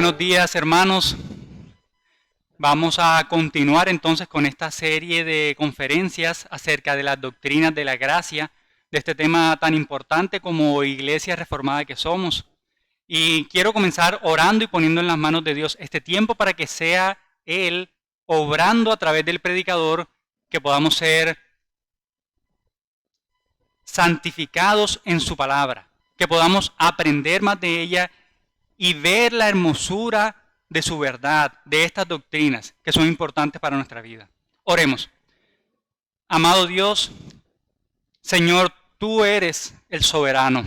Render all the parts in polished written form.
Buenos días, hermanos. Vamos a continuar entonces con esta serie de conferencias acerca de las doctrinas de la gracia, de este tema tan importante como iglesia reformada que somos. Y quiero comenzar orando y poniendo en las manos de Dios este tiempo para que sea Él obrando a través del predicador, que podamos ser santificados en su palabra, que podamos aprender más de ella y ver la hermosura de su verdad, de estas doctrinas que son importantes para nuestra vida. Oremos. Amado Dios, Señor, tú eres el soberano.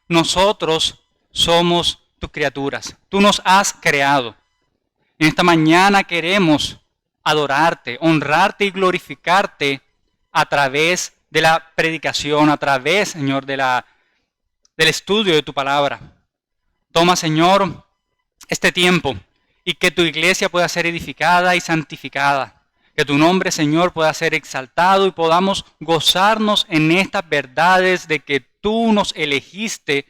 Nosotros somos tus criaturas. Tú nos has creado. En esta mañana queremos adorarte, honrarte y glorificarte a través de la predicación, a través, Señor, del estudio de tu palabra. Toma, Señor, este tiempo y que tu iglesia pueda ser edificada y santificada. Que tu nombre, Señor, pueda ser exaltado y podamos gozarnos en estas verdades de que tú nos elegiste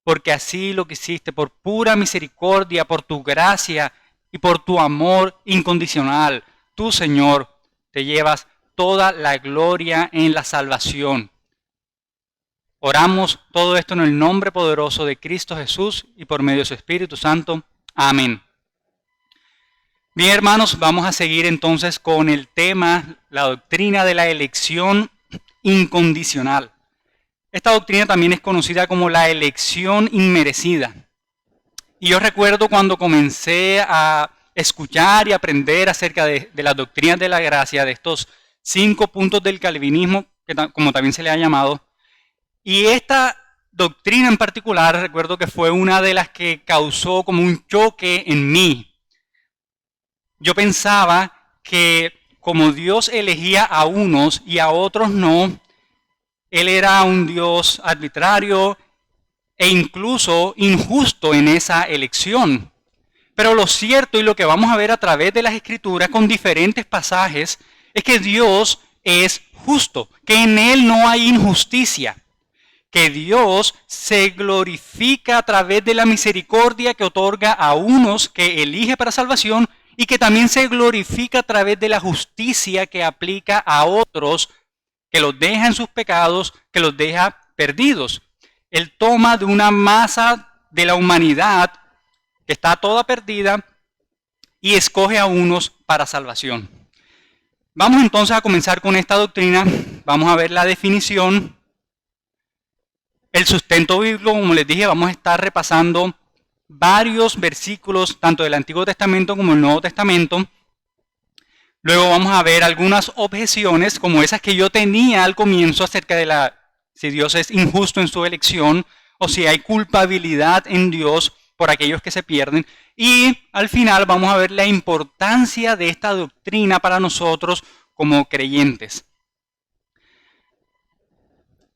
porque así lo quisiste, por pura misericordia, por tu gracia y por tu amor incondicional. Tú, Señor, te llevas toda la gloria en la salvación. Oramos todo esto en el nombre poderoso de Cristo Jesús y por medio de su Espíritu Santo. Amén. Bien, hermanos, vamos a seguir entonces con el tema, la doctrina de la elección incondicional. Esta doctrina también es conocida como la elección inmerecida. Y yo recuerdo cuando comencé a escuchar y aprender acerca de las doctrinas de la gracia, de estos 5 puntos del calvinismo, que como también se le ha llamado. Y esta doctrina en particular, recuerdo que fue una de las que causó como un choque en mí. Yo pensaba que como Dios elegía a unos y a otros no, Él era un Dios arbitrario e incluso injusto en esa elección. Pero lo cierto y lo que vamos a ver a través de las Escrituras con diferentes pasajes es que Dios es justo, que en Él no hay injusticia. Que Dios se glorifica a través de la misericordia que otorga a unos que elige para salvación y que también se glorifica a través de la justicia que aplica a otros que los deja en sus pecados, que los deja perdidos. Él toma de una masa de la humanidad que está toda perdida y escoge a unos para salvación. Vamos entonces a comenzar con esta doctrina. Vamos a ver la definición. El sustento bíblico, como les dije, vamos a estar repasando varios versículos, tanto del Antiguo Testamento como del Nuevo Testamento. Luego vamos a ver algunas objeciones, como esas que yo tenía al comienzo acerca de si Dios es injusto en su elección, o si hay culpabilidad en Dios por aquellos que se pierden. Y al final vamos a ver la importancia de esta doctrina para nosotros como creyentes.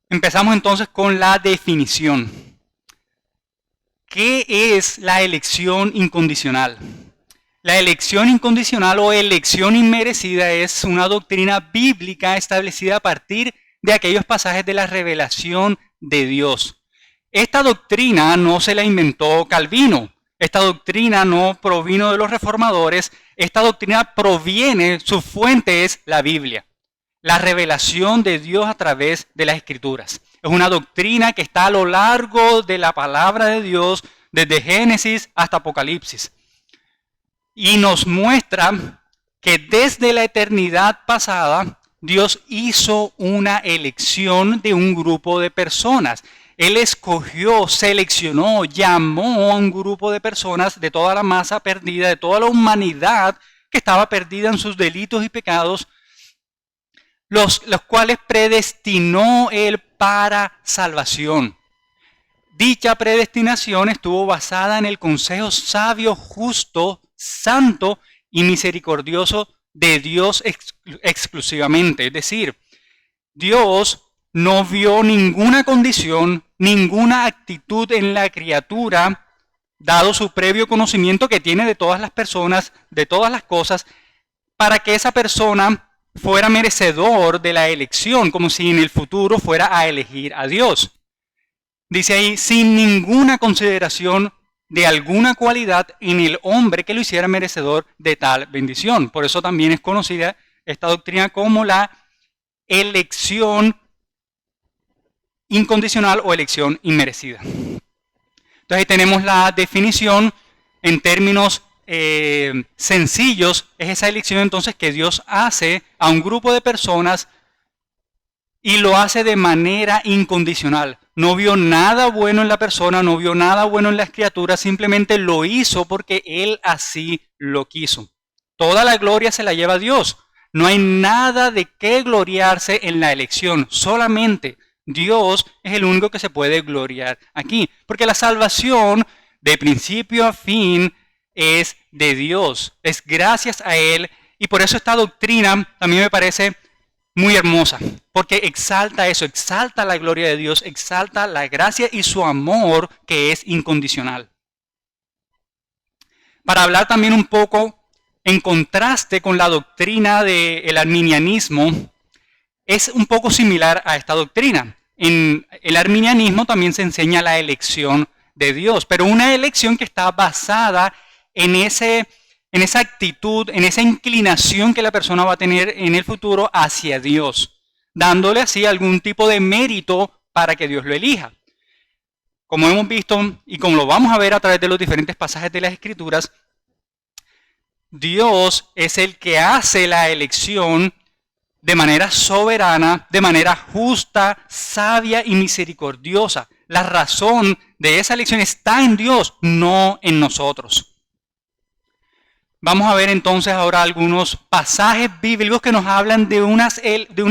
Empezamos entonces con la definición. ¿Qué es la elección incondicional? La elección incondicional o elección inmerecida es una doctrina bíblica establecida a partir de aquellos pasajes de la revelación de Dios. Esta doctrina no se la inventó Calvino. Esta doctrina no provino de los reformadores. Esta doctrina proviene, su fuente es la Biblia. La revelación de Dios a través de las Escrituras. Es una doctrina que está a lo largo de la palabra de Dios, desde Génesis hasta Apocalipsis. Y nos muestra que desde la eternidad pasada, Dios hizo una elección de un grupo de personas. Él escogió, seleccionó, llamó a un grupo de personas de toda la masa perdida, de toda la humanidad que estaba perdida en sus delitos y pecados, los cuales predestinó Él para salvación. Dicha predestinación estuvo basada en el consejo sabio, justo, santo y misericordioso de Dios exclusivamente. Es decir, Dios no vio ninguna condición, ninguna actitud en la criatura, dado su previo conocimiento que tiene de todas las personas, de todas las cosas, para que esa persona fuera merecedor de la elección, como si en el futuro fuera a elegir a Dios. Dice ahí, sin ninguna consideración de alguna cualidad en el hombre que lo hiciera merecedor de tal bendición. Por eso también es conocida esta doctrina como la elección incondicional o elección inmerecida. Entonces ahí tenemos la definición en términos sencillos. Es esa elección entonces que Dios hace a un grupo de personas y lo hace de manera incondicional. No vio nada bueno en la persona, no vio nada bueno en las criaturas, simplemente lo hizo porque Él así lo quiso. Toda la gloria se la lleva a Dios. No hay nada de qué gloriarse en la elección, solamente Dios es el único que se puede gloriar aquí. Porque la salvación, de principio a fin, es de Dios. Es gracias a Él. Y por eso esta doctrina también me parece muy hermosa. Porque exalta eso, exalta la gloria de Dios, exalta la gracia y su amor que es incondicional. Para hablar también un poco en contraste con la doctrina del arminianismo, es un poco similar a esta doctrina. En el arminianismo también se enseña la elección de Dios, pero una elección que está basada en esa actitud, en esa inclinación que la persona va a tener en el futuro hacia Dios, dándole así algún tipo de mérito para que Dios lo elija. Como hemos visto y como lo vamos a ver a través de los diferentes pasajes de las Escrituras, Dios es el que hace la elección de manera soberana, de manera justa, sabia y misericordiosa. La razón de esa elección está en Dios, no en nosotros. Vamos a ver entonces ahora algunos pasajes bíblicos que nos hablan de una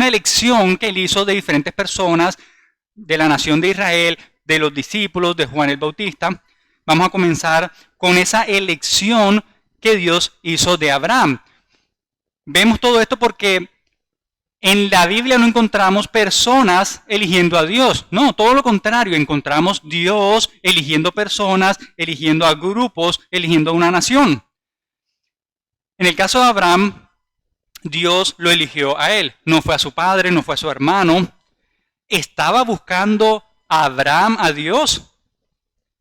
elección que Él hizo de diferentes personas, de la nación de Israel, de los discípulos de Juan el Bautista. Vamos a comenzar con esa elección que Dios hizo de Abraham. Vemos todo esto porque en la Biblia no encontramos personas eligiendo a Dios. No, todo lo contrario. Encontramos Dios eligiendo personas, eligiendo a grupos, eligiendo a una nación. En el caso de Abraham, Dios lo eligió a él. No fue a su padre, no fue a su hermano. ¿Estaba buscando a Abraham a Dios?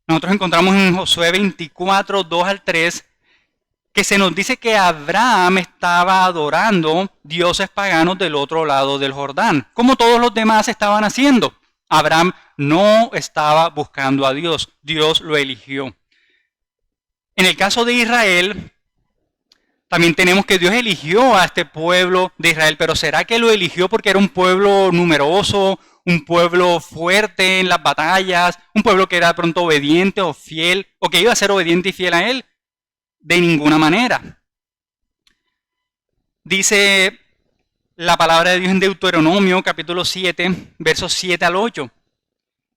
Nosotros encontramos en Josué 24, 2 al 3, que se nos dice que Abraham estaba adorando dioses paganos del otro lado del Jordán, como todos los demás estaban haciendo. Abraham no estaba buscando a Dios, Dios lo eligió. En el caso de Israel, también tenemos que Dios eligió a este pueblo de Israel, pero ¿será que lo eligió porque era un pueblo numeroso, un pueblo fuerte en las batallas, un pueblo que era de pronto obediente o fiel, o que iba a ser obediente y fiel a él? De ninguna manera. Dice la palabra de Dios en Deuteronomio capítulo 7, versos 7 al 8.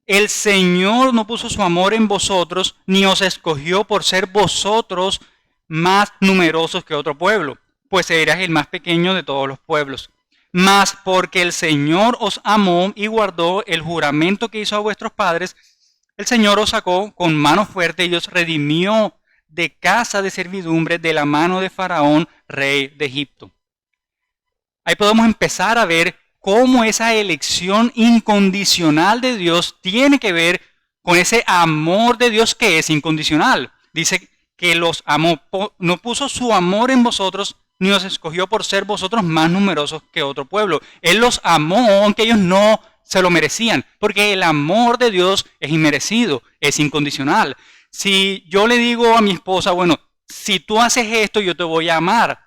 El Señor no puso su amor en vosotros, ni os escogió por ser vosotros más numerosos que otro pueblo, pues eras el más pequeño de todos los pueblos. Mas porque el Señor os amó y guardó el juramento que hizo a vuestros padres, el Señor os sacó con mano fuerte y os redimió de casa de servidumbre de la mano de Faraón, rey de Egipto. Ahí podemos empezar a ver cómo esa elección incondicional de Dios tiene que ver con ese amor de Dios que es incondicional. Dice que los amó, no puso su amor en vosotros, ni os escogió por ser vosotros más numerosos que otro pueblo. Él los amó, aunque ellos no se lo merecían, porque el amor de Dios es inmerecido, es incondicional. Si yo le digo a mi esposa, bueno, si tú haces esto, yo te voy a amar.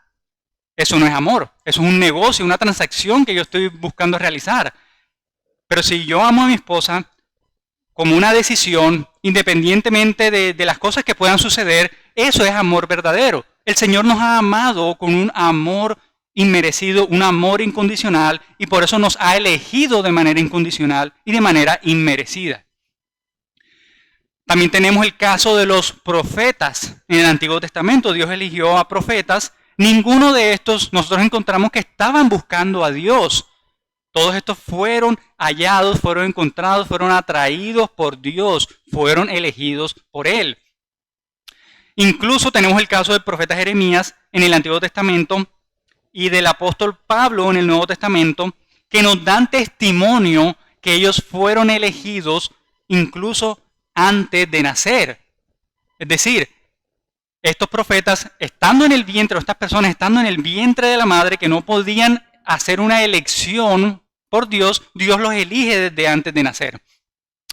Eso no es amor, eso es un negocio, una transacción que yo estoy buscando realizar. Pero si yo amo a mi esposa como una decisión, independientemente de las cosas que puedan suceder, eso es amor verdadero. El Señor nos ha amado con un amor inmerecido, un amor incondicional, y por eso nos ha elegido de manera incondicional y de manera inmerecida. También tenemos el caso de los profetas. En el Antiguo Testamento Dios eligió a profetas. Ninguno de estos nosotros encontramos que estaban buscando a Dios. Todos estos fueron hallados, fueron encontrados, fueron atraídos por Dios, fueron elegidos por Él. Incluso tenemos el caso del profeta Jeremías en el Antiguo Testamento y del apóstol Pablo en el Nuevo Testamento, que nos dan testimonio que ellos fueron elegidos incluso antes de nacer. Es decir, estos profetas estando en el vientre, o estas personas estando en el vientre de la madre, que no podían hacer una elección por Dios, Dios los elige desde antes de nacer,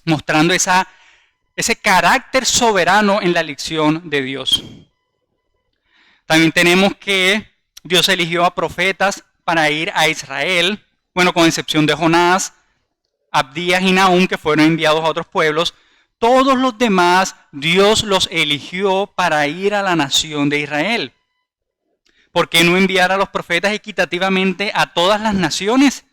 mostrando ese carácter soberano en la elección de Dios. También tenemos que Dios eligió a profetas para ir a Israel, bueno, con excepción de Jonás, Abdías y Nahum, que fueron enviados a otros pueblos. Todos los demás, Dios los eligió para ir a la nación de Israel. ¿Por qué no enviar a los profetas equitativamente a todas las naciones?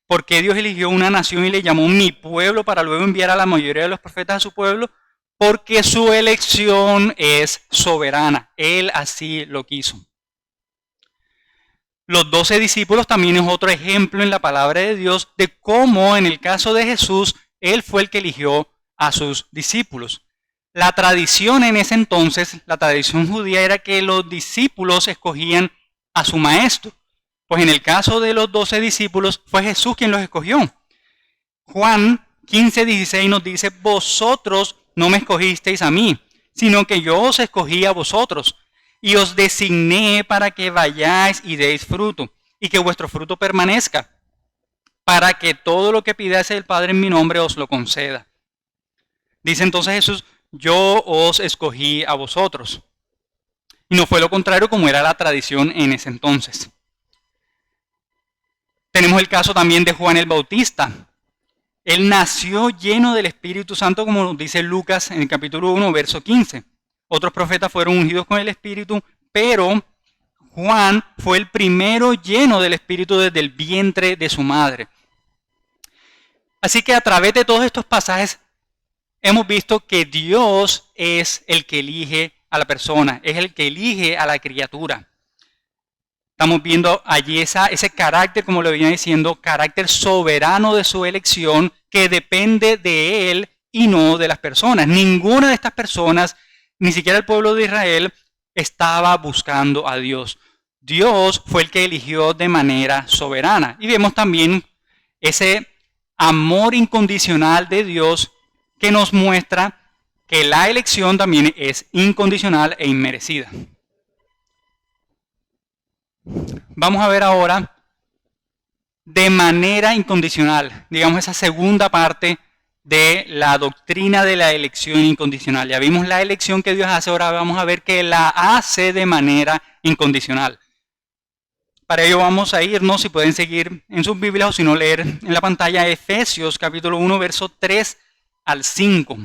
¿Por qué Dios eligió una nación y le llamó mi pueblo para luego enviar a la mayoría de los profetas a su pueblo? Porque su elección es soberana. Él así lo quiso. Los 12 discípulos también es otro ejemplo en la palabra de Dios de cómo en el caso de Jesús, Él fue el que eligió a sus discípulos. La tradición en ese entonces, la tradición judía era que los discípulos escogían a su maestro. Pues en el caso de los 12 discípulos fue Jesús quien los escogió. Juan 15:16 nos dice, vosotros no me escogisteis a mí, sino que yo os escogí a vosotros y os designé para que vayáis y deis fruto y que vuestro fruto permanezca, para que todo lo que pidáis el Padre en mi nombre os lo conceda. Dice entonces Jesús, yo os escogí a vosotros. Y no fue lo contrario como era la tradición en ese entonces. Tenemos el caso también de Juan el Bautista. Él nació lleno del Espíritu Santo, como nos dice Lucas en el capítulo 1, verso 15. Otros profetas fueron ungidos con el Espíritu, pero Juan fue el primero lleno del Espíritu desde el vientre de su madre. Así que a través de todos estos pasajes hemos visto que Dios es el que elige a la persona, es el que elige a la criatura. Estamos viendo allí ese carácter, como le venía diciendo, carácter soberano de su elección que depende de Él y no de las personas. Ninguna de estas personas, ni siquiera el pueblo de Israel, estaba buscando a Dios. Dios fue el que eligió de manera soberana. Y vemos también ese amor incondicional de Dios que nos muestra que la elección también es incondicional e inmerecida. Vamos a ver ahora de manera incondicional, digamos esa segunda parte de la doctrina de la elección incondicional. Ya vimos la elección que Dios hace, ahora vamos a ver que la hace de manera incondicional. Para ello vamos a irnos, si pueden seguir en sus Biblias o si no leer en la pantalla, Efesios capítulo 1, verso 3 al 5.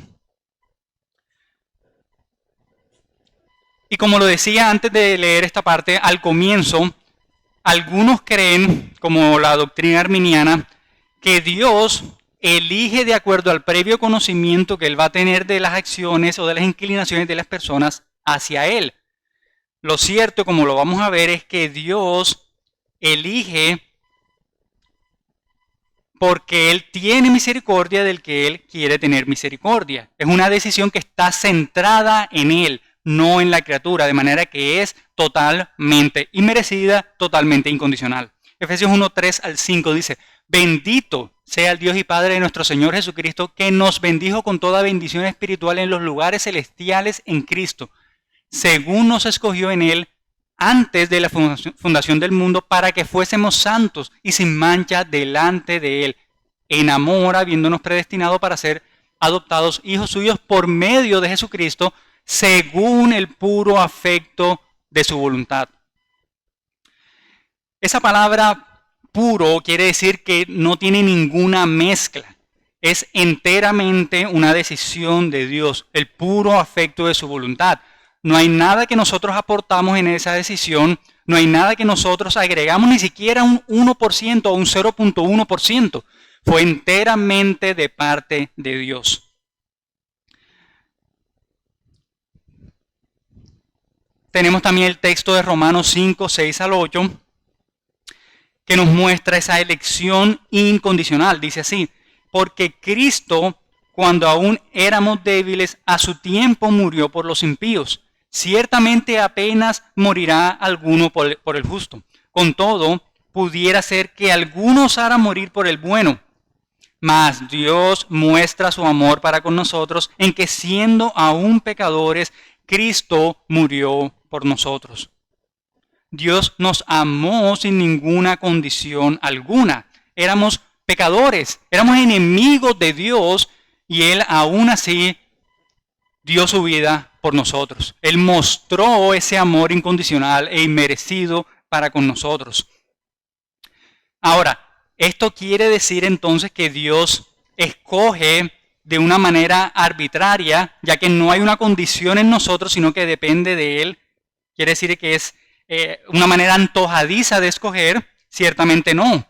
Y como lo decía antes de leer esta parte, al comienzo, algunos creen, como la doctrina arminiana, que Dios elige de acuerdo al previo conocimiento que Él va a tener de las acciones o de las inclinaciones de las personas hacia Él. Lo cierto, como lo vamos a ver, es que Dios elige porque Él tiene misericordia del que Él quiere tener misericordia. Es una decisión que está centrada en Él, no en la criatura, de manera que es totalmente inmerecida, totalmente incondicional. Efesios 1, 3 al 5 dice, bendito sea el Dios y Padre de nuestro Señor Jesucristo, que nos bendijo con toda bendición espiritual en los lugares celestiales en Cristo, según nos escogió en Él antes de la fundación del mundo, para que fuésemos santos y sin mancha delante de Él, en amor, habiéndonos predestinado para ser adoptados hijos suyos por medio de Jesucristo, según el puro afecto de su voluntad. Esa palabra puro quiere decir que no tiene ninguna mezcla. Es enteramente una decisión de Dios, el puro afecto de su voluntad. No hay nada que nosotros aportamos en esa decisión, no hay nada que nosotros agregamos, ni siquiera un 1% o un 0.1%. Fue enteramente de parte de Dios. Tenemos también el texto de Romanos 5, 6 al 8, que nos muestra esa elección incondicional. Dice así, porque Cristo, cuando aún éramos débiles, a su tiempo murió por los impíos. Ciertamente apenas morirá alguno por el justo. Con todo, pudiera ser que alguno osara morir por el bueno. Mas Dios muestra su amor para con nosotros en que siendo aún pecadores, Cristo murió por nosotros. Dios nos amó sin ninguna condición alguna. Éramos pecadores, éramos enemigos de Dios y Él aún así dio su vida por nosotros. Él mostró ese amor incondicional e inmerecido para con nosotros. Ahora, esto quiere decir entonces que Dios escoge de una manera arbitraria, ya que no hay una condición en nosotros, sino que depende de Él. Quiere decir que es una manera antojadiza de escoger, ciertamente no.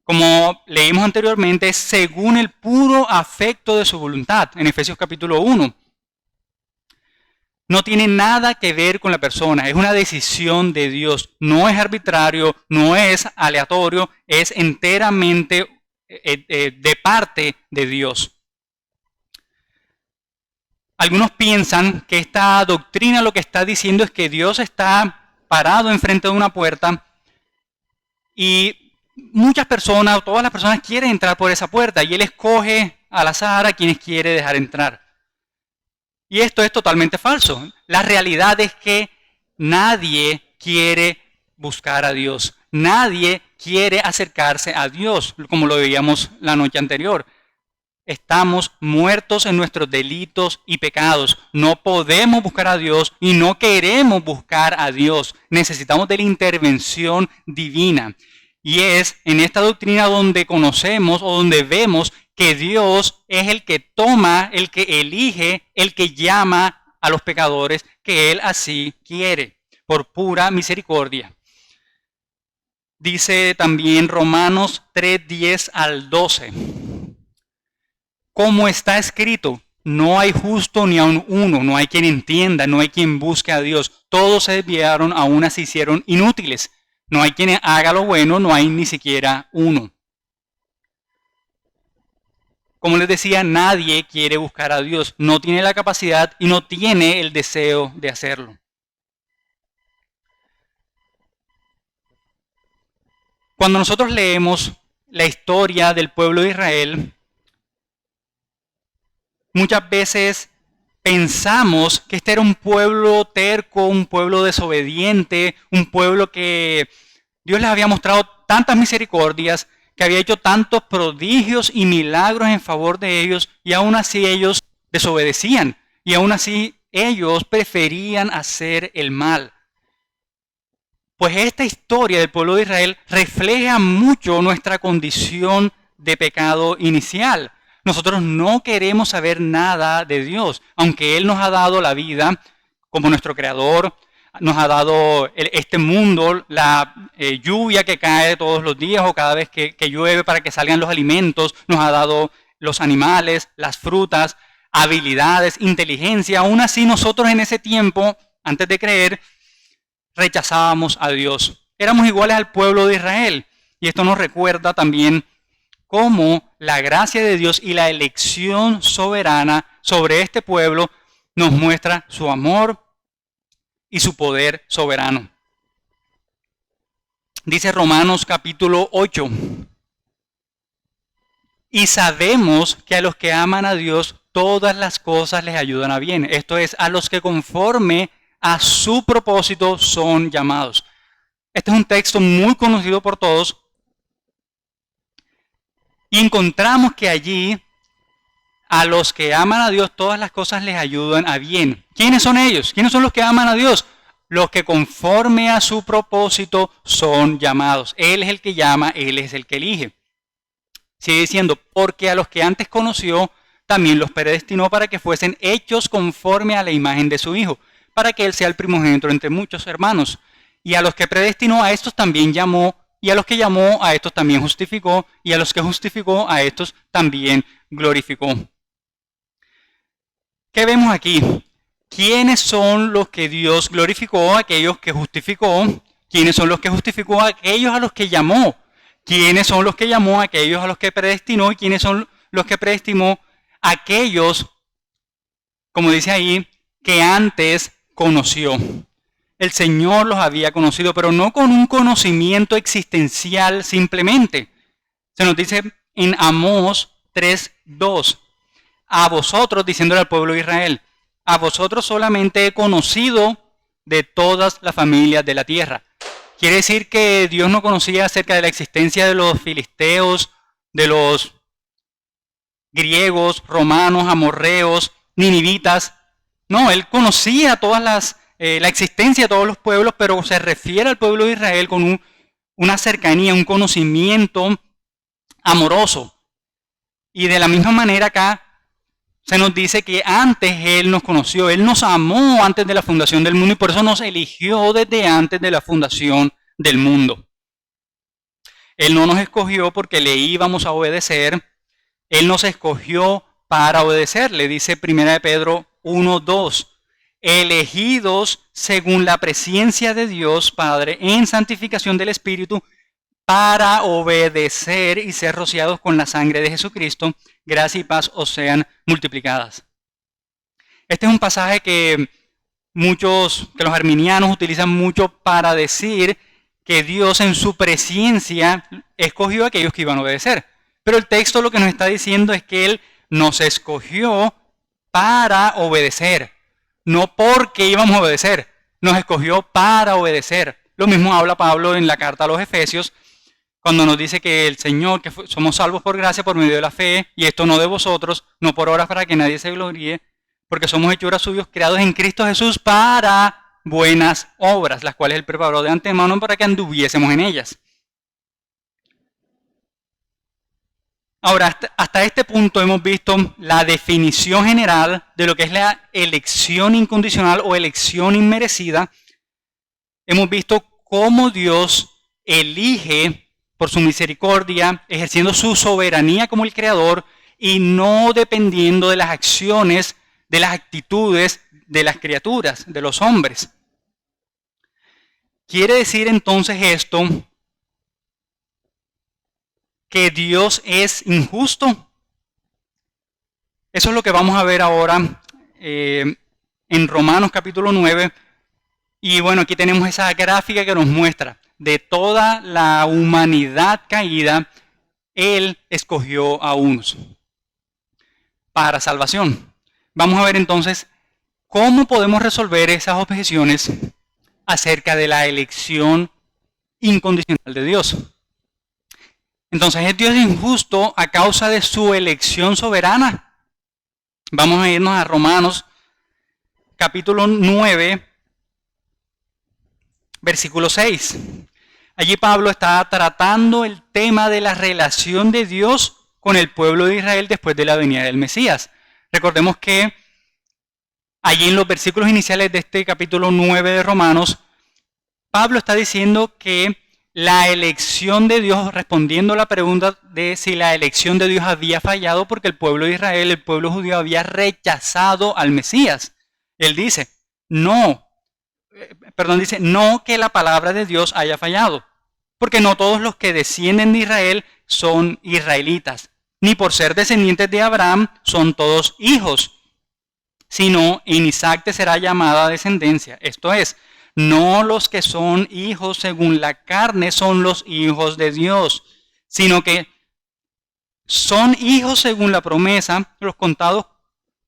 Como leímos anteriormente, es según el puro afecto de su voluntad, en Efesios capítulo 1. No tiene nada que ver con la persona, es una decisión de Dios. No es arbitrario, no es aleatorio, es enteramente de parte de Dios. Algunos piensan que esta doctrina lo que está diciendo es que Dios está parado enfrente de una puerta y muchas personas, o todas las personas quieren entrar por esa puerta y Él escoge al azar a quienes quiere dejar entrar. Y esto es totalmente falso. La realidad es que nadie quiere buscar a Dios. Nadie quiere acercarse a Dios, como lo veíamos la noche anterior. Estamos muertos en nuestros delitos y pecados. No podemos buscar a Dios y no queremos buscar a Dios. Necesitamos de la intervención divina. Y es en esta doctrina donde conocemos o donde vemos que Dios es el que toma, el que elige, el que llama a los pecadores que Él así quiere, por pura misericordia. Dice también Romanos 3:10 al 12. Como está escrito, no hay justo ni aun uno, no hay quien entienda, no hay quien busque a Dios. Todos se desviaron, a una se hicieron inútiles. No hay quien haga lo bueno, no hay ni siquiera uno. Como les decía, nadie quiere buscar a Dios, no tiene la capacidad y no tiene el deseo de hacerlo. Cuando nosotros leemos la historia del pueblo de Israel, muchas veces pensamos que este era un pueblo terco, un pueblo desobediente, un pueblo que Dios les había mostrado tantas misericordias, que había hecho tantos prodigios y milagros en favor de ellos, y aún así ellos desobedecían, y aún así ellos preferían hacer el mal. Pues esta historia del pueblo de Israel refleja mucho nuestra condición de pecado inicial. Nosotros no queremos saber nada de Dios, aunque Él nos ha dado la vida como nuestro creador, nos ha dado este mundo, la lluvia que cae todos los días o cada vez que llueve para que salgan los alimentos, nos ha dado los animales, las frutas, habilidades, inteligencia. Aún así nosotros en ese tiempo, antes de creer, rechazábamos a Dios. Éramos iguales al pueblo de Israel. Y esto nos recuerda también cómo la gracia de Dios y la elección soberana sobre este pueblo nos muestra su amor y su poder soberano. Dice Romanos capítulo 8. Y sabemos que a los que aman a Dios, todas las cosas les ayudan a bien. Esto es, a los que conforme a su propósito son llamados. Este es un texto muy conocido por todos. Y encontramos que allí, a los que aman a Dios, todas las cosas les ayudan a bien. ¿Quiénes son ellos? ¿Quiénes son los que aman a Dios? Los que conforme a su propósito son llamados. Él es el que llama, Él es el que elige. Sigue diciendo, porque a los que antes conoció, también los predestinó para que fuesen hechos conforme a la imagen de su Hijo, para que Él sea el primogénito entre muchos hermanos. Y a los que predestinó, a estos también llamó, y a los que llamó, a estos también justificó, y a los que justificó, a estos también glorificó. ¿Qué vemos aquí? ¿Quiénes son los que Dios glorificó? Aquellos que justificó. ¿Quiénes son los que justificó? Aquellos a los que llamó. ¿Quiénes son los que llamó? Aquellos a los que predestinó. ¿Y quiénes son los que predestinó? Aquellos, como dice ahí, que antes conoció. El Señor los había conocido, pero no con un conocimiento existencial simplemente. Se nos dice en Amós 3:2. A vosotros, diciéndole al pueblo de Israel, a vosotros solamente he conocido de todas las familias de la tierra. Quiere decir que Dios no conocía acerca de la existencia de los filisteos, de los griegos, romanos, amorreos, ninivitas. No, él conocía la existencia de todos los pueblos, pero se refiere al pueblo de Israel con una cercanía, un conocimiento amoroso. Y de la misma manera acá se nos dice que antes Él nos conoció, Él nos amó antes de la fundación del mundo y por eso nos eligió desde antes de la fundación del mundo. Él no nos escogió porque le íbamos a obedecer, Él nos escogió para obedecer. Le dice 1 Pedro 1:2, elegidos según la presencia de Dios Padre en santificación del Espíritu para obedecer y ser rociados con la sangre de Jesucristo, gracia y paz os sean multiplicadas. Este es un pasaje que los arminianos utilizan mucho para decir que Dios en su presencia escogió a aquellos que iban a obedecer. Pero el texto lo que nos está diciendo es que Él nos escogió para obedecer, no porque íbamos a obedecer, nos escogió para obedecer. Lo mismo habla Pablo en la carta a los Efesios, cuando nos dice que el Señor, que somos salvos por gracia por medio de la fe, y esto no de vosotros, no por obras para que nadie se gloríe, porque somos hechuras suyas creados en Cristo Jesús para buenas obras, las cuales Él preparó de antemano para que anduviésemos en ellas. Ahora, hasta este punto hemos visto la definición general de lo que es la elección incondicional o elección inmerecida. Hemos visto cómo Dios elige por su misericordia, ejerciendo su soberanía como el Creador y no dependiendo de las acciones, de las actitudes de las criaturas, de los hombres. ¿Quiere decir entonces esto que Dios es injusto? Eso es lo que vamos a ver ahora en Romanos capítulo 9. Y bueno, aquí tenemos esa gráfica que nos muestra de toda la humanidad caída, Él escogió a unos para salvación. Vamos a ver entonces cómo podemos resolver esas objeciones acerca de la elección incondicional de Dios. Entonces, ¿es Dios injusto a causa de su elección soberana? Vamos a irnos a Romanos capítulo 9, versículo 6. Allí Pablo está tratando el tema de la relación de Dios con el pueblo de Israel después de la venida del Mesías. Recordemos que allí en los versículos iniciales de este capítulo 9 de Romanos, Pablo está diciendo que la elección de Dios, respondiendo a la pregunta de si la elección de Dios había fallado porque el pueblo de Israel, el pueblo judío, había rechazado al Mesías. Él dice, no que la palabra de Dios haya fallado, porque no todos los que descienden de Israel son israelitas, ni por ser descendientes de Abraham son todos hijos, sino en Isaac te será llamada descendencia. Esto es, no los que son hijos según la carne son los hijos de Dios, sino que son hijos según la promesa, los contados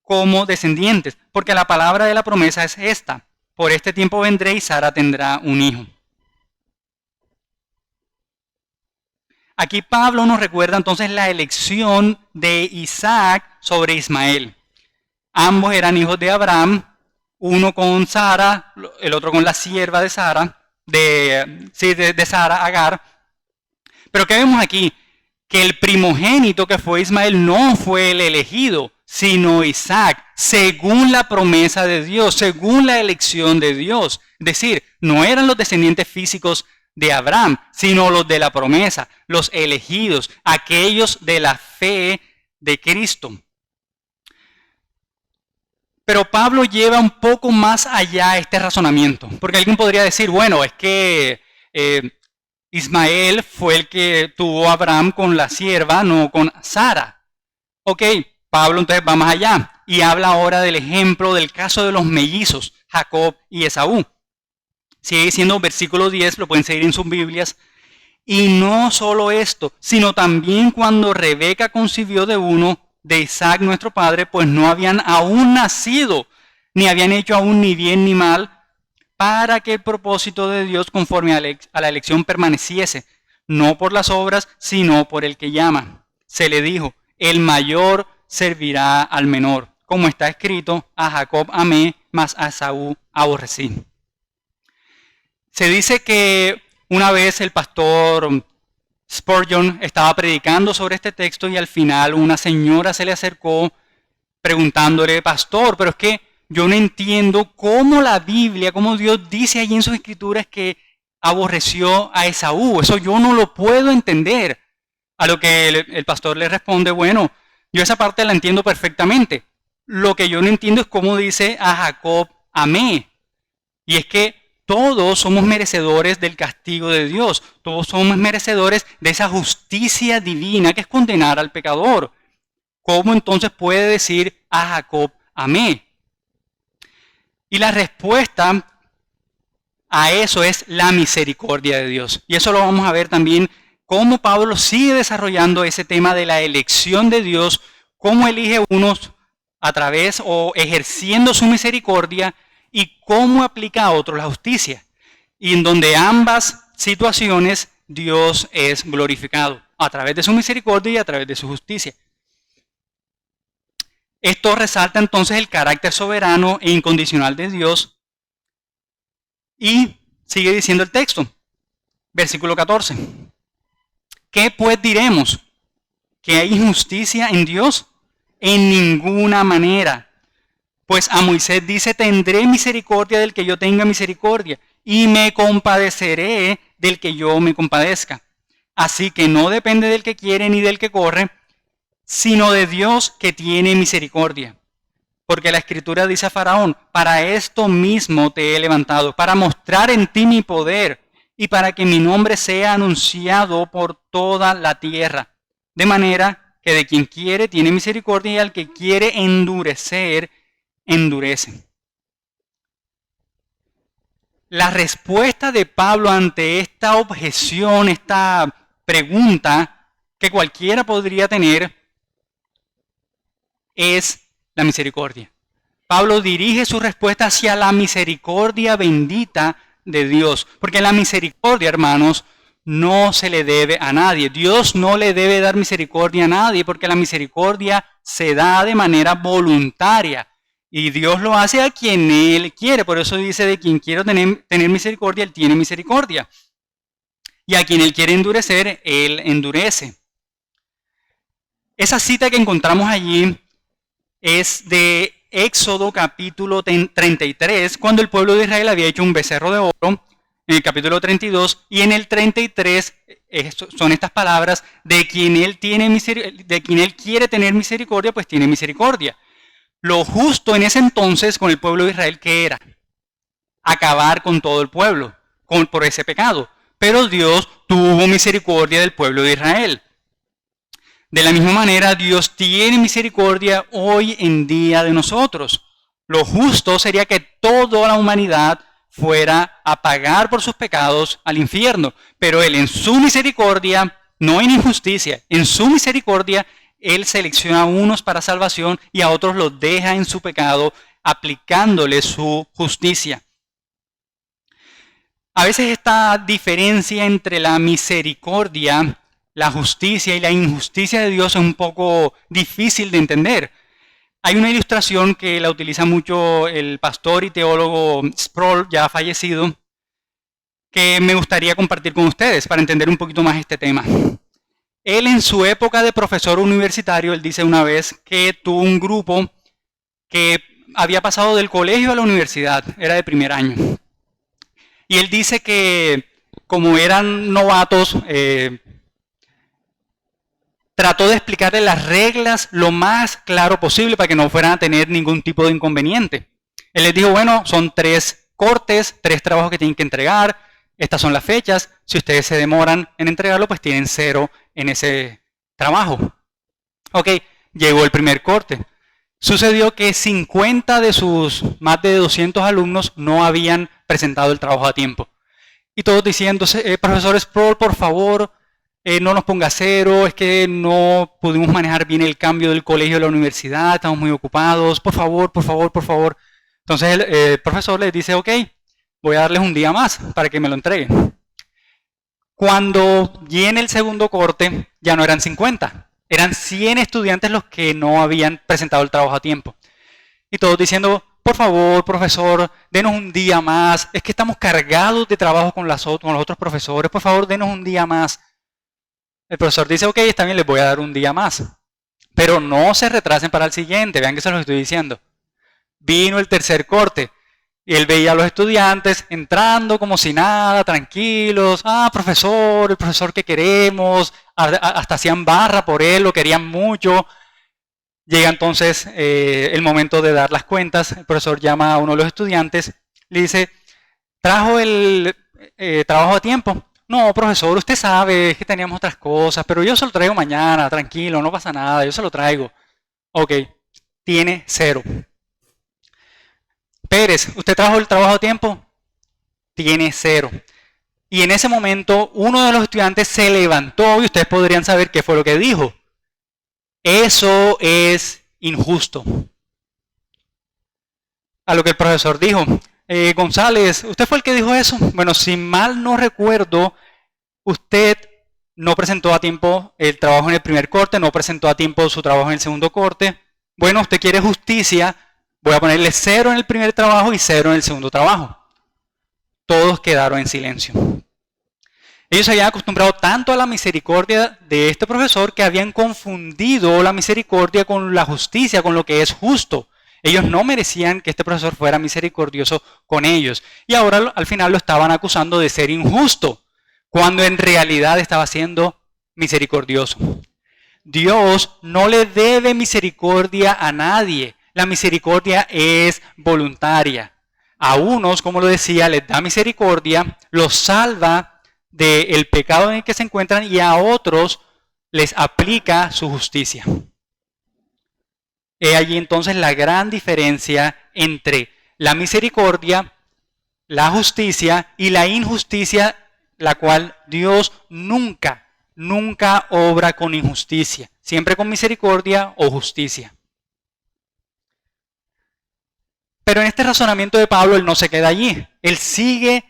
como descendientes, porque la palabra de la promesa es esta: por este tiempo vendré y Sara tendrá un hijo. Aquí Pablo nos recuerda entonces la elección de Isaac sobre Ismael. Ambos eran hijos de Abraham, uno con Sara, el otro con la sierva de Sara, de Sara, Agar. Pero ¿qué vemos aquí? Que el primogénito que fue Ismael no fue el elegido, sino Isaac, según la promesa de Dios, según la elección de Dios. Es decir, no eran los descendientes físicos de Abraham, sino los de la promesa, los elegidos, aquellos de la fe de Cristo. Pero Pablo lleva un poco más allá este razonamiento, porque alguien podría decir, bueno, es que Ismael fue el que tuvo a Abraham con la sierva, no con Sara. Ok, Pablo entonces va más allá y habla ahora del ejemplo del caso de los mellizos, Jacob y Esaú. Sigue diciendo versículo 10, lo pueden seguir en sus Biblias. Y no solo esto, sino también cuando Rebeca concibió de uno, de Isaac nuestro padre, pues no habían aún nacido, ni habían hecho aún ni bien ni mal, para que el propósito de Dios conforme a la elección permaneciese, no por las obras, sino por el que llama. Se le dijo, el mayor servirá al menor, como está escrito, a Jacob amé, mas a Esaú aborrecí. Se dice que una vez el pastor Spurgeon estaba predicando sobre este texto y al final una señora se le acercó preguntándole, pastor, pero es que yo no entiendo cómo la Biblia, cómo Dios dice allí en sus escrituras que aborreció a Esaú. Eso yo no lo puedo entender. A lo que el pastor le responde, bueno, yo esa parte la entiendo perfectamente. Lo que yo no entiendo es cómo dice a Jacob amé. Y es que todos somos merecedores del castigo de Dios. Todos somos merecedores de esa justicia divina que es condenar al pecador. ¿Cómo entonces puede decir a Jacob amé? Y la respuesta a eso es la misericordia de Dios. Y eso lo vamos a ver también, cómo Pablo sigue desarrollando ese tema de la elección de Dios, cómo elige unos a través o ejerciendo su misericordia y cómo aplica a otros la justicia. Y en donde ambas situaciones Dios es glorificado, a través de su misericordia y a través de su justicia. Esto resalta entonces el carácter soberano e incondicional de Dios. Y sigue diciendo el texto, versículo 14. ¿Qué pues diremos? ¿Que hay injusticia en Dios? En ninguna manera. Pues a Moisés dice, tendré misericordia del que yo tenga misericordia, y me compadeceré del que yo me compadezca. Así que no depende del que quiere ni del que corre, sino de Dios que tiene misericordia. Porque la Escritura dice a Faraón, para esto mismo te he levantado, para mostrar en ti mi poder y para que mi nombre sea anunciado por toda la tierra. De manera que de quien quiere tiene misericordia y al que quiere endurecer, endurece. La respuesta de Pablo ante esta objeción, esta pregunta que cualquiera podría tener, es la misericordia. Pablo dirige su respuesta hacia la misericordia bendita de Dios. Porque la misericordia, hermanos, no se le debe a nadie. Dios no le debe dar misericordia a nadie porque la misericordia se da de manera voluntaria. Y Dios lo hace a quien Él quiere. Por eso dice, de quien quiero tener misericordia, Él tiene misericordia. Y a quien Él quiere endurecer, Él endurece. Esa cita que encontramos allí es de Éxodo capítulo 33, cuando el pueblo de Israel había hecho un becerro de oro, en el capítulo 32, y en el 33 son estas palabras, de quien Él quiere tener misericordia, pues tiene misericordia. Lo justo en ese entonces con el pueblo de Israel, ¿qué era? Acabar con todo el pueblo, por ese pecado. Pero Dios tuvo misericordia del pueblo de Israel. De la misma manera, Dios tiene misericordia hoy en día de nosotros. Lo justo sería que toda la humanidad fuera a pagar por sus pecados al infierno. Pero Él en su misericordia, no en injusticia, en su misericordia, Él selecciona a unos para salvación y a otros los deja en su pecado, aplicándole su justicia. A veces esta diferencia entre la misericordia, la justicia y la injusticia de Dios es un poco difícil de entender. Hay una ilustración que la utiliza mucho el pastor y teólogo Sproul, ya fallecido, que me gustaría compartir con ustedes para entender un poquito más este tema. Él en su época de profesor universitario, él dice una vez que tuvo un grupo que había pasado del colegio a la universidad, era de primer año. Y él dice que como eran novatos, trató de explicarle las reglas lo más claro posible para que no fueran a tener ningún tipo de inconveniente. Él les dijo, bueno, son 3 cortes, 3 trabajos que tienen que entregar, estas son las fechas, si ustedes se demoran en entregarlo, pues tienen 0 en ese trabajo. Ok, llegó el primer corte. Sucedió que 50 de sus más de 200 alumnos no habían presentado el trabajo a tiempo. Y todos diciendo, profesor Sproul, por favor, no nos ponga cero, es que no pudimos manejar bien el cambio del colegio a la universidad, estamos muy ocupados, por favor, por favor, por favor. Entonces el profesor les dice, ok, voy a darles un día más para que me lo entreguen. Cuando viene el segundo corte, ya no eran 50, eran 100 estudiantes los que no habían presentado el trabajo a tiempo. Y todos diciendo, por favor, profesor, denos un día más, es que estamos cargados de trabajo con los otros profesores, por favor, denos un día más. El profesor dice, ok, está bien, les voy a dar un día más, pero no se retrasen para el siguiente, vean que se los estoy diciendo. Vino el tercer corte, y él veía a los estudiantes entrando como si nada, tranquilos. Ah, profesor, el profesor que queremos. Hasta hacían barra por él, lo querían mucho. Llega entonces el momento de dar las cuentas. El profesor llama a uno de los estudiantes, le dice, ¿trajo el trabajo a tiempo? No, profesor, usted sabe que teníamos otras cosas, pero yo se lo traigo mañana, tranquilo, no pasa nada, yo se lo traigo. Ok, tiene 0. Pérez, ¿usted trajo el trabajo a tiempo? Tiene 0. Y en ese momento uno de los estudiantes se levantó y ustedes podrían saber qué fue lo que dijo. Eso es injusto. A lo que el profesor dijo, González, ¿usted fue el que dijo eso? Bueno, si mal no recuerdo, usted no presentó a tiempo el trabajo en el primer corte, no presentó a tiempo su trabajo en el segundo corte. Bueno, usted quiere justicia, voy a ponerle 0 en el primer trabajo y 0 en el segundo trabajo. Todos quedaron en silencio. Ellos se habían acostumbrado tanto a la misericordia de este profesor que habían confundido la misericordia con la justicia, con lo que es justo. Ellos no merecían que este profesor fuera misericordioso con ellos. Y ahora al final lo estaban acusando de ser injusto, cuando en realidad estaba siendo misericordioso. Dios no le debe misericordia a nadie. La misericordia es voluntaria. A unos, como lo decía, les da misericordia, los salva del pecado en el que se encuentran y a otros les aplica su justicia. He allí entonces la gran diferencia entre la misericordia, la justicia y la injusticia, la cual Dios nunca obra con injusticia, siempre con misericordia o justicia. Pero en este razonamiento de Pablo, él no se queda allí. Él sigue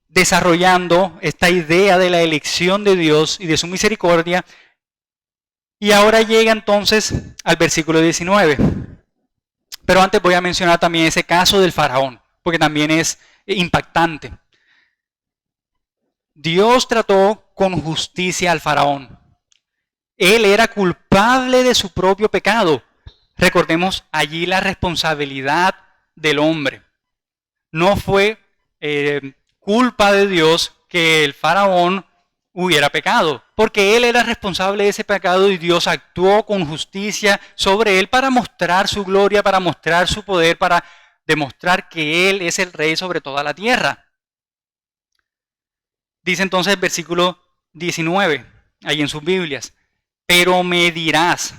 desarrollando esta idea de la elección de Dios y de su misericordia. Y ahora llega entonces al versículo 19. Pero antes voy a mencionar también ese caso del faraón, porque también es impactante. Dios trató con justicia al faraón. Él era culpable de su propio pecado. Recordemos allí la responsabilidad del hombre. No fue culpa de Dios que el faraón hubiera pecado, porque él era responsable de ese pecado y Dios actuó con justicia sobre él para mostrar su gloria, para mostrar su poder, para demostrar que él es el rey sobre toda la tierra. Dice entonces el versículo 19, ahí en sus Biblias, pero me dirás,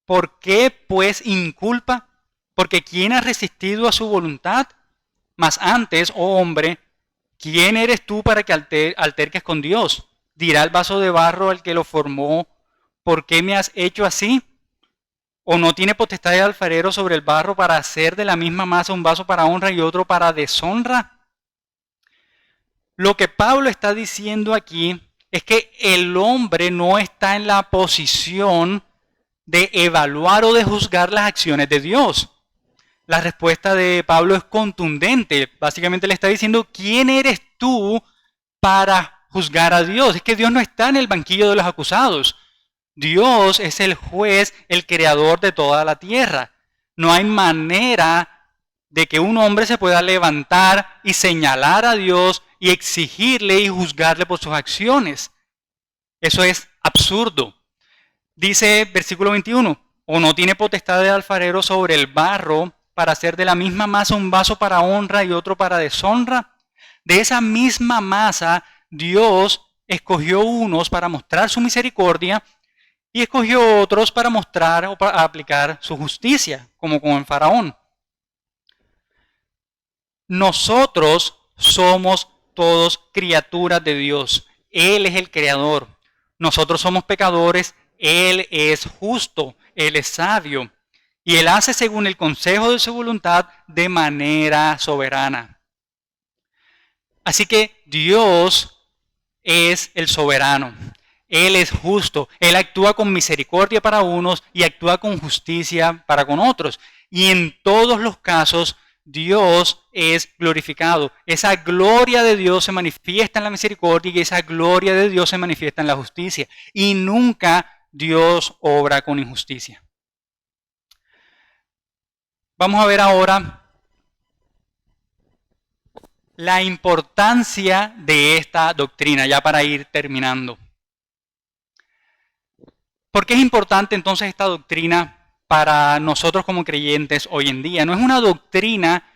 ¿por qué pues inculpa? Porque ¿quién ha resistido a su voluntad? Mas antes, oh hombre, ¿quién eres tú para que alterques con Dios? Dirá el vaso de barro al que lo formó, ¿por qué me has hecho así? ¿O no tiene potestad de alfarero sobre el barro para hacer de la misma masa un vaso para honra y otro para deshonra? Lo que Pablo está diciendo aquí es que el hombre no está en la posición de evaluar o de juzgar las acciones de Dios. La respuesta de Pablo es contundente. Básicamente le está diciendo, ¿quién eres tú para juzgar a Dios? Es que Dios no está en el banquillo de los acusados. Dios es el juez, el creador de toda la tierra. No hay manera de que un hombre se pueda levantar y señalar a Dios y exigirle y juzgarle por sus acciones. Eso es absurdo. Dice versículo 21, ¿o no tiene potestad de alfarero sobre el barro para hacer de la misma masa un vaso para honra y otro para deshonra? De esa misma masa Dios escogió unos para mostrar su misericordia y escogió otros para mostrar o para aplicar su justicia, como con el faraón. Nosotros somos todos criaturas de Dios. Él es el creador. Nosotros somos pecadores. Él es justo. Él es sabio. Y Él hace según el consejo de su voluntad de manera soberana. Así que Dios es el soberano. Él es justo. Él actúa con misericordia para unos y actúa con justicia para con otros. Y en todos los casos, Dios es glorificado. Esa gloria de Dios se manifiesta en la misericordia y esa gloria de Dios se manifiesta en la justicia. Y nunca Dios obra con injusticia. Vamos a ver ahora la importancia de esta doctrina, ya para ir terminando. ¿Por qué es importante entonces esta doctrina para nosotros como creyentes hoy en día? No es una doctrina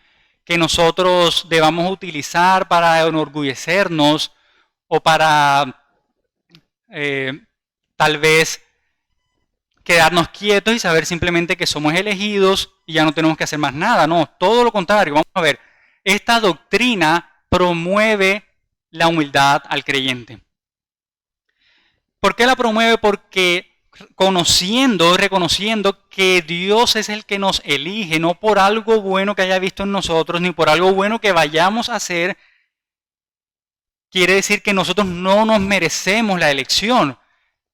que nosotros debamos utilizar para enorgullecernos o para tal vez quedarnos quietos y saber simplemente que somos elegidos y ya no tenemos que hacer más nada. No, todo lo contrario. Vamos a ver, esta doctrina promueve la humildad al creyente. ¿Por qué la promueve? Porque reconociendo que Dios es el que nos elige, no por algo bueno que haya visto en nosotros, ni por algo bueno que vayamos a hacer, quiere decir que nosotros no nos merecemos la elección.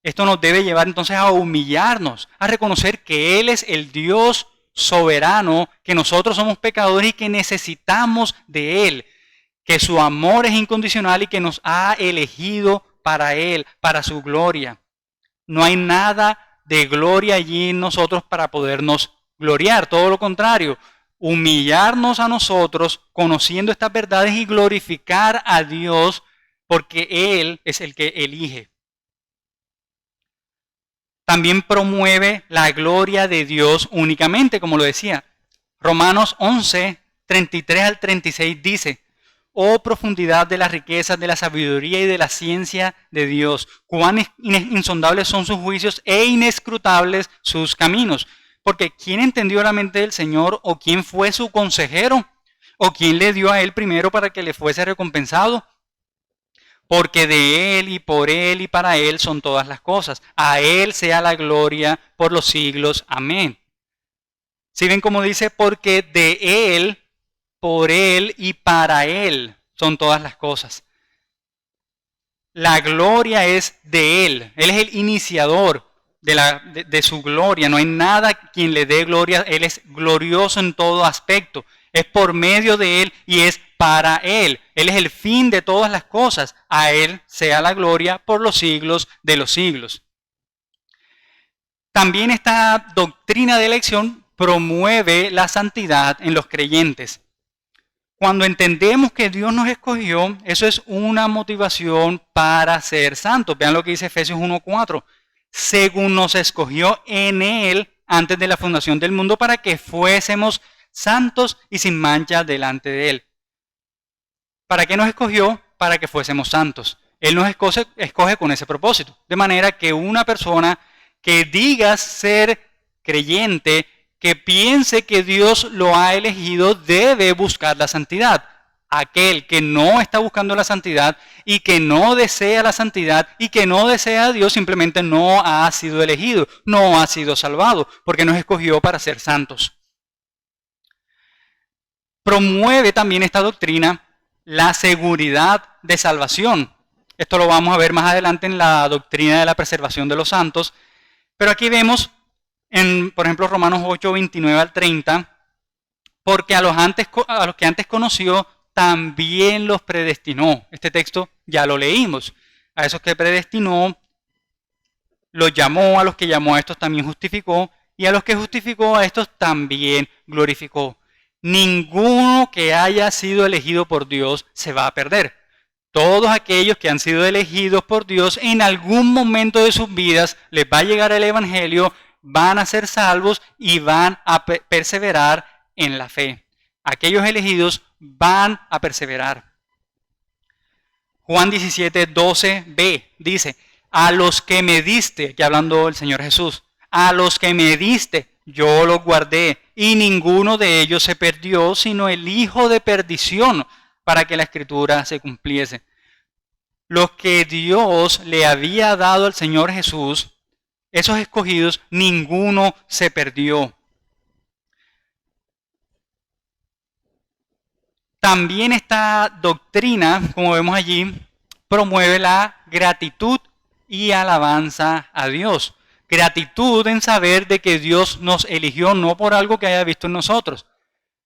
Esto nos debe llevar entonces a humillarnos, a reconocer que Él es el Dios soberano, que nosotros somos pecadores y que necesitamos de Él, que su amor es incondicional y que nos ha elegido para Él, para su gloria. No hay nada de gloria allí en nosotros para podernos gloriar, todo lo contrario, humillarnos a nosotros conociendo estas verdades y glorificar a Dios porque Él es el que elige. También promueve la gloria de Dios únicamente, como lo decía. Romanos 11, 33 al 36 dice: oh profundidad de las riquezas, de la sabiduría y de la ciencia de Dios, cuán insondables son sus juicios e inescrutables sus caminos. Porque ¿quién entendió la mente del Señor? ¿O quién fue su consejero? ¿O quién le dio a Él primero para que le fuese recompensado? Porque de Él y para Él son todas las cosas. A Él sea la gloria por los siglos. Amén. ¿Sí ven cómo dice? Porque de Él, por Él y para Él son todas las cosas. La gloria es de Él. Él es el iniciador de su gloria. No hay nada quien le dé gloria. Él es glorioso en todo aspecto. Es por medio de Él y es para Él. Él es el fin de todas las cosas. A Él sea la gloria por los siglos de los siglos. También esta doctrina de elección promueve la santidad en los creyentes. Cuando entendemos que Dios nos escogió, eso es una motivación para ser santos. Vean lo que dice Efesios 1:4. Según nos escogió en Él antes de la fundación del mundo para que fuésemos santos y sin mancha delante de Él. ¿Para qué nos escogió? Para que fuésemos santos. Él nos escoge con ese propósito. De manera que una persona que diga ser creyente, que piense que Dios lo ha elegido, debe buscar la santidad. Aquel que no está buscando la santidad y que no desea la santidad y que no desea a Dios simplemente no ha sido elegido, no ha sido salvado, porque nos escogió para ser santos. Promueve también esta doctrina la seguridad de salvación. Esto lo vamos a ver más adelante en la doctrina de la preservación de los santos. Pero aquí vemos, por ejemplo, Romanos 8, 29 al 30, porque a los que antes conoció, también los predestinó. Este texto ya lo leímos. A esos que predestinó, los llamó, a los que llamó a estos también justificó, y a los que justificó a estos también glorificó. Ninguno que haya sido elegido por Dios se va a perder. Todos aquellos que han sido elegidos por Dios en algún momento de sus vidas les va a llegar el Evangelio, van a ser salvos y van a perseverar en la fe. Aquellos elegidos van a perseverar. Juan 17, 12b dice: a los que me diste, aquí hablando el Señor Jesús, a los que me diste, yo los guardé, y ninguno de ellos se perdió, sino el hijo de perdición, para que la Escritura se cumpliese. Los que Dios le había dado al Señor Jesús, esos escogidos, ninguno se perdió. También esta doctrina, como vemos allí, promueve la gratitud y alabanza a Dios. Gratitud en saber de que Dios nos eligió no por algo que haya visto en nosotros.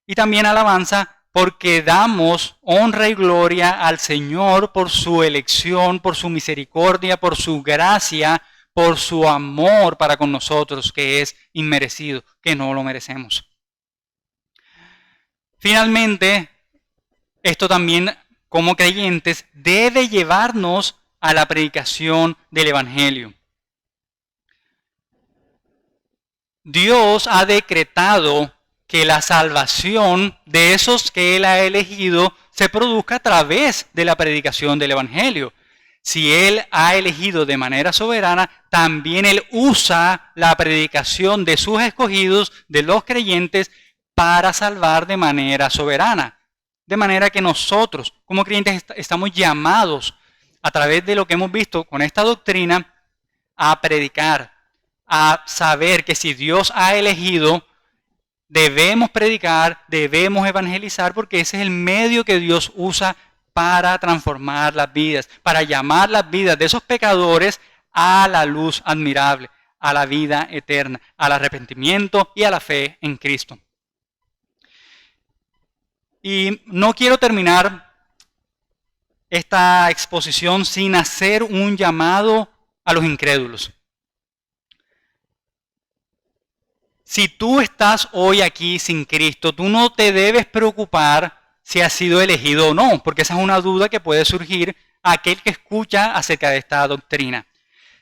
Y también alabanza porque damos honra y gloria al Señor por su elección, por su misericordia, por su gracia, por su amor para con nosotros, que es inmerecido, que no lo merecemos. Finalmente, esto también, como creyentes, debe llevarnos a la predicación del Evangelio. Dios ha decretado que la salvación de esos que Él ha elegido se produzca a través de la predicación del Evangelio. Si Él ha elegido de manera soberana, también Él usa la predicación de sus escogidos, de los creyentes, para salvar de manera soberana. De manera que nosotros, como creyentes, estamos llamados, a través de lo que hemos visto con esta doctrina, a predicar, a saber que si Dios ha elegido, debemos predicar, debemos evangelizar, porque ese es el medio que Dios usa para transformar las vidas, para llamar las vidas de esos pecadores a la luz admirable, a la vida eterna, al arrepentimiento y a la fe en Cristo. Y no quiero terminar esta exposición sin hacer un llamado a los incrédulos. Si tú estás hoy aquí sin Cristo, tú no te debes preocupar si has sido elegido o no, porque esa es una duda que puede surgir a aquel que escucha acerca de esta doctrina.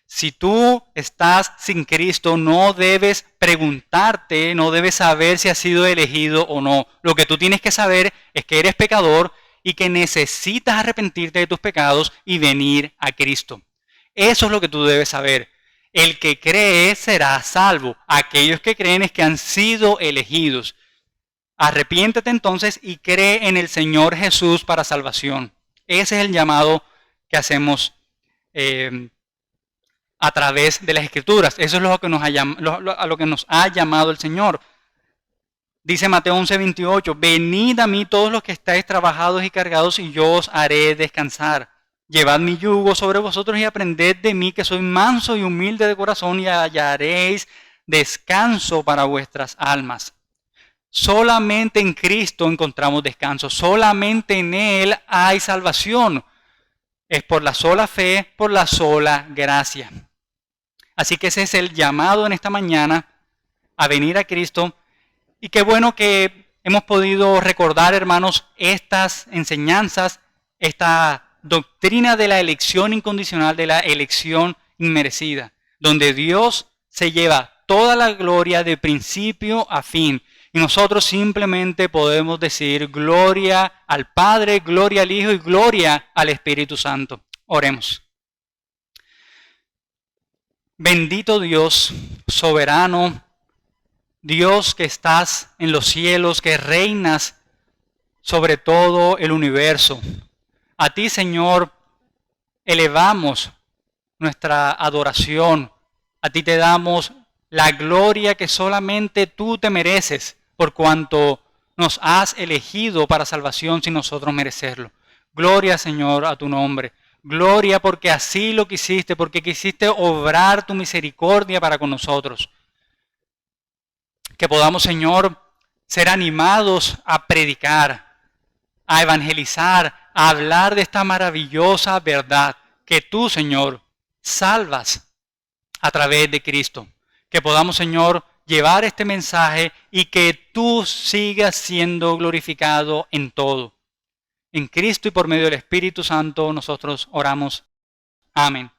Si tú estás sin Cristo, no debes preguntarte, no debes saber si has sido elegido o no. Lo que tú tienes que saber es que eres pecador y que necesitas arrepentirte de tus pecados y venir a Cristo. Eso es lo que tú debes saber. El que cree será salvo. Aquellos que creen es que han sido elegidos. Arrepiéntete entonces y cree en el Señor Jesús para salvación. Ese es el llamado que hacemos a través de las Escrituras. Eso es a lo que nos ha llamado el Señor. Dice Mateo 11:28, venid a mí todos los que estáis trabajados y cargados y yo os haré descansar. Llevad mi yugo sobre vosotros y aprended de mí que soy manso y humilde de corazón y hallaréis descanso para vuestras almas. Solamente en Cristo encontramos descanso, solamente en Él hay salvación. Es por la sola fe, por la sola gracia. Así que ese es el llamado en esta mañana a venir a Cristo. Y qué bueno que hemos podido recordar, hermanos, estas enseñanzas, esta doctrina de la elección incondicional, de la elección inmerecida, donde Dios se lleva toda la gloria de principio a fin. Y nosotros simplemente podemos decir gloria al Padre, gloria al Hijo y gloria al Espíritu Santo. Oremos. Bendito Dios, soberano, Dios que estás en los cielos, que reinas sobre todo el universo. A ti, Señor, elevamos nuestra adoración. A ti te damos la gloria que solamente tú te mereces, por cuanto nos has elegido para salvación sin nosotros merecerlo. Gloria, Señor, a tu nombre. Gloria porque así lo quisiste, porque quisiste obrar tu misericordia para con nosotros. Que podamos, Señor, ser animados a predicar, a evangelizar, a hablar de esta maravillosa verdad que tú, Señor, salvas a través de Cristo. Que podamos, Señor, llevar este mensaje y que tú sigas siendo glorificado en todo. En Cristo y por medio del Espíritu Santo nosotros oramos. Amén.